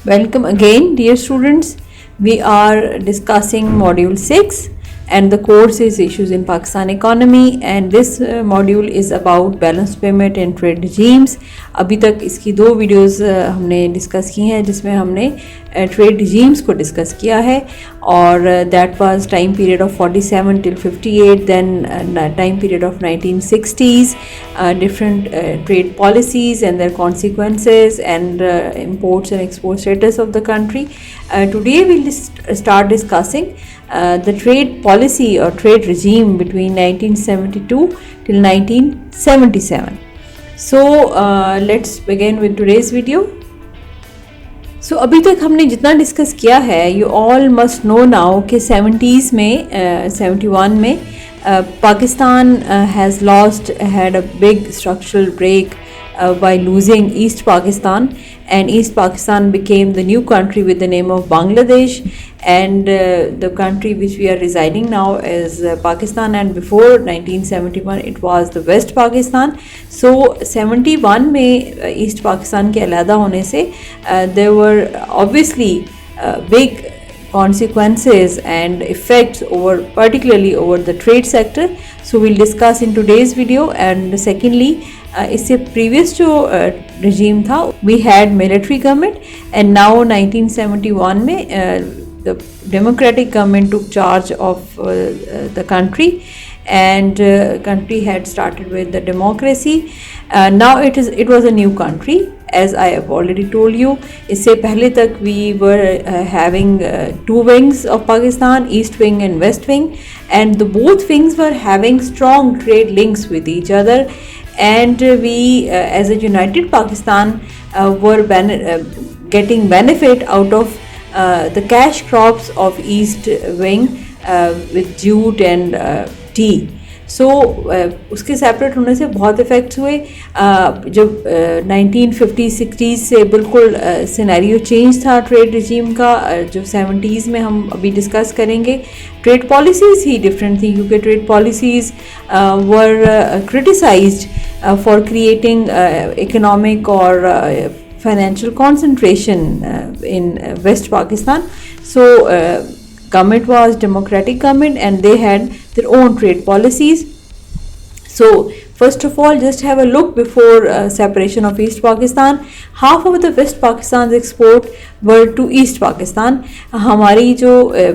Welcome again, dear students. We are discussing Module 6 and the course is Issues in Pakistan Economy, and this module is about balanced payment and trade regimes. अभी तक इसकी दो videos हमने discuss की हैं जिसमें हमने trade regimes को डिस्कस किया है, और that was time period of 47 till 58, then time period of 1960s, different trade policies and their consequences, and imports and export status of the country. Today we'll start discussing the trade policy or trade regime between 1972 till 1977. So let's begin with today's video. So अभी तक हमने जितना discuss किया है, you all must know now कि 70s में 71 में Pakistan had a big structural break by losing East Pakistan, and East Pakistan became the new country with the name of Bangladesh, and the country which we are residing now is Pakistan, and before 1971 it was the West Pakistan. So 71 में East Pakistan के अलहदा होने से there were obviously big consequences and effects particularly over the trade sector. So we'll discuss in today's video. And secondly, इससे previous जो regime था, we had military government, and now 1971 में the democratic government took charge of the country, and country had started with the democracy. Now it was a new country, as I have already told you. इससे पहले तक we were having two wings of Pakistan, East Wing and West Wing, and the both wings were having strong trade links with each other, and we as a united Pakistan were getting benefit out of the cash crops of East Wing with jute and tea. So उसके separate होने से बहुत effects हुए. जब 1950-60s से बिल्कुल scenario change था trade regime का, जो 70s में हम अभी डिस्कस करेंगे. ट्रेड पॉलिसीज़ ही डिफरेंट थी, क्योंकि trade policies were criticised for creating economic और financial concentration in West Pakistan. So government was democratic government, and they had their own trade policies. So first of all, just have a look before separation of East Pakistan. Half of the West Pakistan's export were to East Pakistan. हमारी जो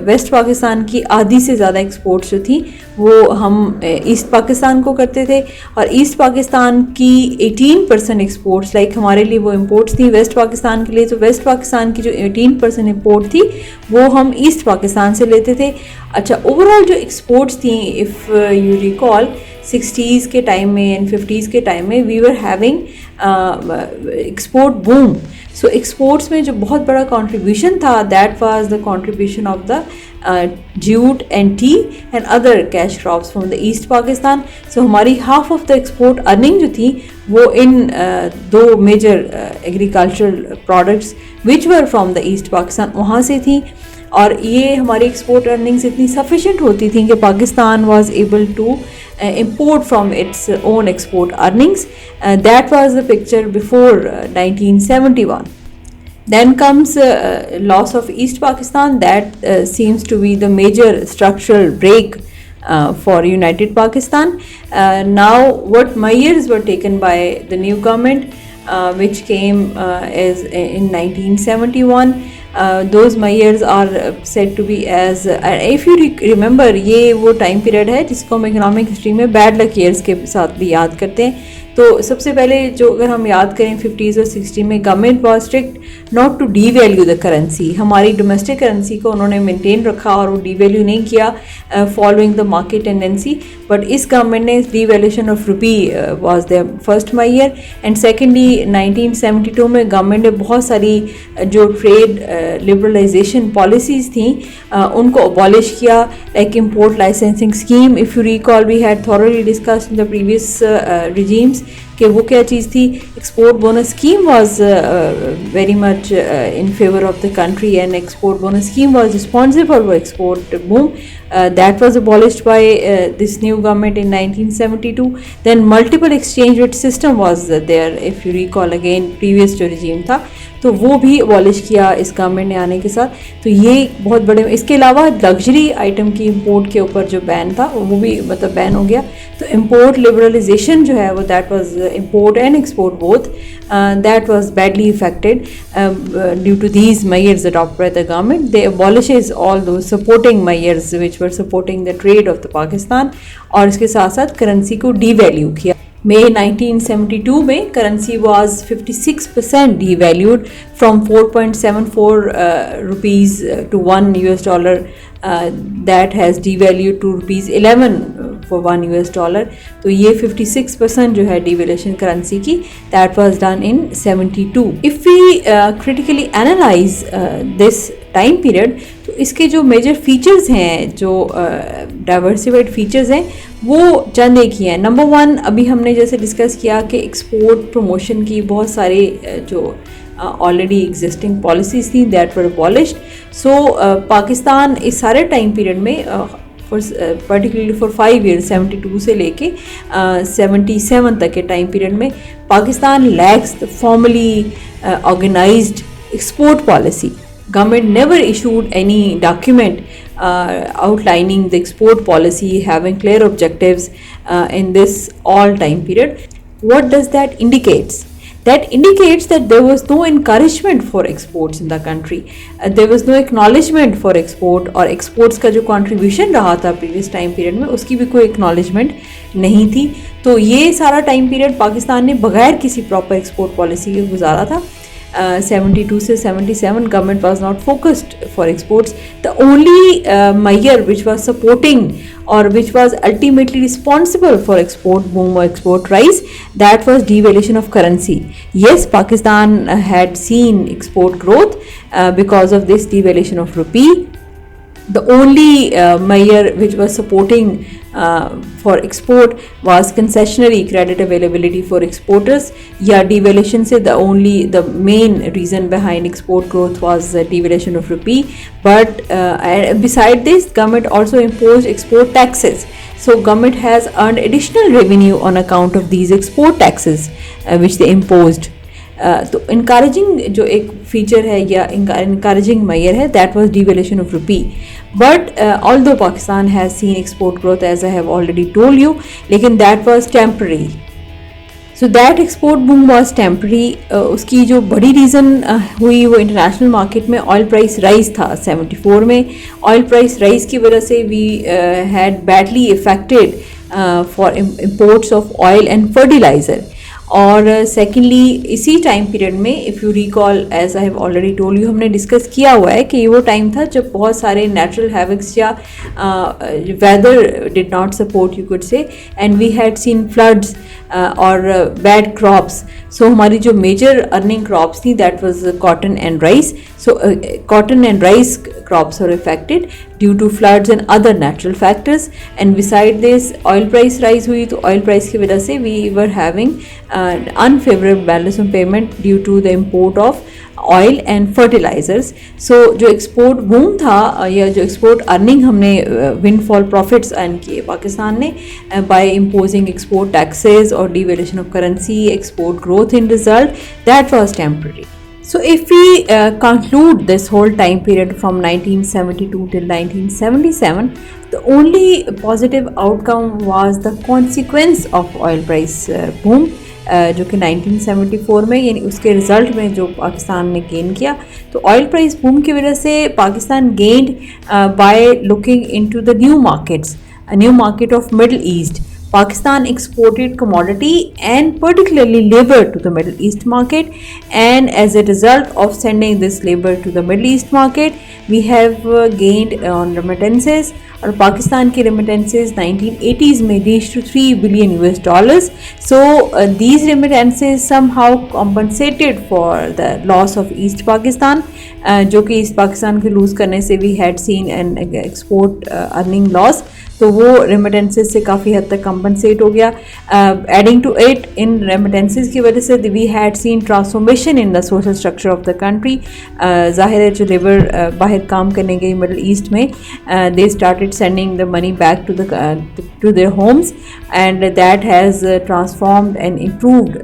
West Pakistan की आधी से ज़्यादा exports जो थी वो हम ईस्ट पाकिस्तान को करते थे, और ईस्ट पाकिस्तान की 18% एक्सपोर्ट्स, लाइक हमारे लिए वो इम्पोर्ट्स थी वेस्ट पाकिस्तान के लिए. तो वेस्ट पाकिस्तान की जो 18% इम्पोर्ट थी वो हम ईस्ट पाकिस्तान से लेते थे. अच्छा, ओवरऑल जो एक्सपोर्ट्स थी, इफ़ यू रिकॉल 60s के टाइम में एंड 50s के टाइम में, we were having export boom. So exports में जो बहुत बड़ा कंट्रीब्यूशन था, that was the contribution of the jute and tea and other cash crops from the East Pakistan. So हमारी half of the export earning जो थी वो इन दो major agricultural products which were from the East Pakistan वहाँ से थी, और ये हमारी export earnings इतनी sufficient होती थी कि Pakistan was able to import from its own export earnings. That was the picture before 1971. Then comes loss of East Pakistan. That seems to be the major structural break for united Pakistan. Now what measures were taken by the new government which came as in 1971. Those measures are said to be as if you remember, ये वो time period है जिसको हम economic history में bad luck years के साथ भी याद करते हैं. तो सबसे पहले जो अगर हम याद करें 50s और 60s में, government was strict not to devalue the currency. हमारी डोमेस्टिक करेंसी को उन्होंने मेंटेन रखा और वो डी वैल्यू नहीं किया following the market tendency. But इस गवर्नमेंट ने devaluation of rupee was the first major. And secondly 1972 में गवर्नमेंट ने बहुत सारी जो ट्रेड लिबरलाइजेशन पॉलिसीज़ थी उनको अबॉलिश किया, like import licensing scheme. If you recall, we had thoroughly discussed in the previous regimes कि वो क्या चीज़ थी. Export bonus scheme was very much in favour of the country, and export bonus scheme was responsible for export boom. That was abolished by this new government in 1972. Then multiple exchange rate system was there, if you recall again previous जो regime था. तो वो भी abolish किया इस government ने आने के साथ। तो ये बहुत बड़े, इसके अलावा लग्जरी आइटम की इंपोर्ट के ऊपर जो बैन था वो भी मतलब बैन हो गया। तो इंपोर्ट लिबरलाइजेशन जो है वो that was import and export both that was badly affected due to these measures adopted by the government. They abolishes all those supporting measures which were supporting the trade of the Pakistan और इसके साथ साथ currency को devalue किया। May 1972 में currency was 56% devalued from 4.74 rupees to $1 that has devalued to rupees 11 for $1। तो ये 56% जो है devaluation currency की that was done in 72। If we critically analyze this time period, तो इसके जो मेजर फीचर्स हैं, जो डाइवर्सिफाइड फीचर्स हैं, वो चंद एक ही हैं। नंबर 1, अभी हमने जैसे डिस्कस किया कि एक्सपोर्ट प्रमोशन की बहुत सारे जो ऑलरेडी एग्जिस्टिंग पॉलिसीज थी दैट वर अबॉलिश्ड। सो पाकिस्तान इस सारे टाइम पीरियड में पर्टिकुलरली फॉर 5 years 72 से लेके 77 तक के टाइम पीरियड में Pakistan lacks the formally organised export policy. Government never issued any document outlining the export policy, having clear objectives in this all time period. What does that indicates? That indicates that there was no encouragement for exports in the country. There was no acknowledgement for export, और exports का जो contribution रहा था previous time period में उसकी भी कोई acknowledgement नहीं थी। तो ये सारा time period पाकिस्तान ने बगैर किसी proper export policy के गुजारा था। 72 से 77 government was not focused for exports. The only measure which was supporting or which was ultimately responsible for export boom or export rise, that was devaluation of currency. Yes, Pakistan had seen export growth because of this devaluation of rupee. The only measure which was supporting for export was concessionary credit availability for exporters. Yeah, devaluation से the main reason behind export growth was devaluation of rupee. But beside this, government also imposed export taxes. So government has earned additional revenue on account of these export taxes which they imposed. तो encouraging जो एक feature है या encouraging measure है that was devaluation of rupee. But although Pakistan has seen export growth as I have already told you, लेकिन that was temporary. So that export boom was temporary. उसकी जो बड़ी रीज़न हुई वो इंटरनेशनल मार्केट में oil price rise था 74 में। Oil price rise की वजह से we had badly affected for imports of oil and fertiliser. और सेकेंडली इसी टाइम पीरियड में if you recall as I have already told you, हमने डिस्कस किया हुआ है कि वो टाइम था जब बहुत सारे नेचुरल हैविक्स या weather did not support you could say, and we had seen floods और बैड क्रॉप्स। सो हमारी जो मेजर अर्निंग क्रॉप्स थी that was cotton and rice. So cotton and rice crops are affected due to floods and other natural factors. And beside this, oil price rise हुई, तो oil price की वजह से we were having unfavorable balance of payment due to the import of oil and fertilizers. So जो export boom था या जो export earning हमने windfall profits earn किए पाकिस्तान ने by imposing export taxes or devaluation of currency, export growth in result, that was temporary. So if we conclude this whole time period from 1972 till 1977, the only positive outcome was the consequence of oil price boom, जो कि 1974 में यानी उसके result में जो पाकिस्तान ने gain किया। तो ऑयल प्राइस बूम की वजह से Pakistan gained by looking into the new markets, new market of middle east. Pakistan exported commodity and particularly labor to the Middle East market, and as a result of sending this labor to the Middle East market, we have gained on remittances. और पाकिस्तान के remittances 1980s में reached to $3 billion. So these remittances somehow compensated for the loss of East Pakistan, जो कि east Pakistan के loose करने से we had seen an export earning loss. तो वो रेमिटेंसेस से काफ़ी हद तक कंपनसेट हो गया. Adding to it, in remittances की वजह से we had seen transformation in the social structure of the country. ज़ाहिर है जो लेबर बाहर काम करने गई मिडल ईस्ट में, they started sending the money back to their homes, and that has transformed and improved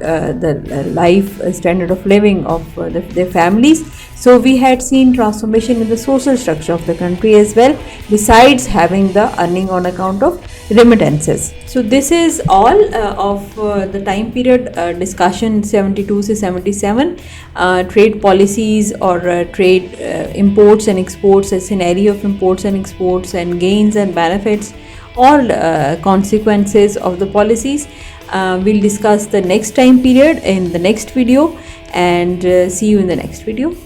the life standard of living of their families. So we had seen transformation in the social structure of the country as well, besides having the earning on account of remittances. So this is all of the time period discussion 72 to 77, trade policies or trade imports and exports, a scenario of imports and exports and gains and benefits, all consequences of the policies. We'll discuss the next time period in the next video, and see you in the next video.